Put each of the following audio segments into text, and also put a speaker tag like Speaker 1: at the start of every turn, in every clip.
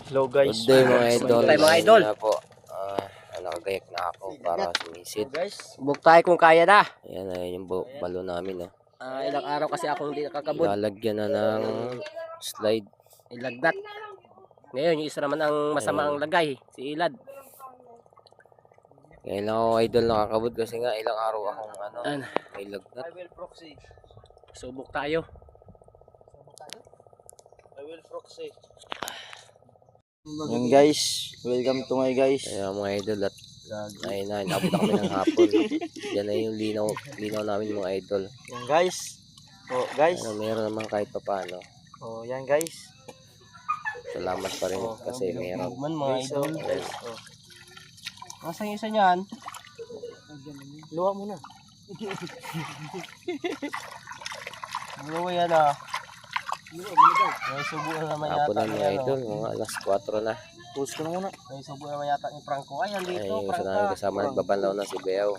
Speaker 1: Hello guys.
Speaker 2: Good day mga idol.
Speaker 3: Good day, mga idol.
Speaker 2: Na po, nakagayak na ako para sumisid.
Speaker 3: Subok tayo kung kaya na.
Speaker 2: Ayan, ayun yung balo namin.
Speaker 3: Ilang araw kasi akong hindi nakakabod.
Speaker 2: Lalagyan na ng slide.
Speaker 3: Ilagnat. Ngayon, yung isa naman ang masama ang lagay. Si Ilad.
Speaker 2: Kaya lang ako idol nakakabod kasi nga ilang araw akong may lagnat.
Speaker 3: Subok tayo.
Speaker 1: Yan guys, welcome to my guys.
Speaker 2: Kaya mga idol at ayun na, inabot na kami ng hapon. Yan na yung linaw namin mga idol.
Speaker 1: Yan guys. Oh guys.
Speaker 2: Meron naman kahit pa paano.
Speaker 1: Oh yan guys.
Speaker 2: Salamat pa rin kasi meron.
Speaker 3: Mga idol.
Speaker 1: Guys. Oh.
Speaker 3: Nasaan yung isa niyan?
Speaker 1: Luwa mo na.
Speaker 3: Luwa yan ah. May subo na naman
Speaker 2: Hapon
Speaker 3: yata.
Speaker 2: na mga idol, mga alas 4 na.
Speaker 1: Post ko na muna.
Speaker 3: May subo naman yata ni Franco. Ay,
Speaker 2: Ay,
Speaker 3: dito,
Speaker 2: yung isa
Speaker 3: Franco.
Speaker 2: namin kasama nagbabanlaw na si Beaw.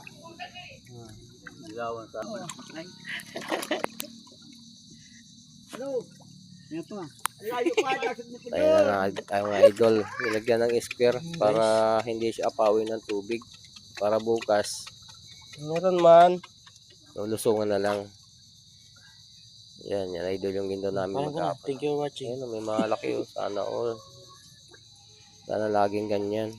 Speaker 1: Dilawan sa akin. Hello. Ito ah.
Speaker 2: Ayun na ang idol, nilagyan ng spear para hindi siya apawin ng tubig. Para bukas,
Speaker 3: Meron man.
Speaker 2: lulusungan na lang. Yan idol yung ginto namin
Speaker 1: Parang
Speaker 2: maghapon.
Speaker 1: thank you for watching.
Speaker 2: Ayun, may malaki Sana all. Sana laging ganyan.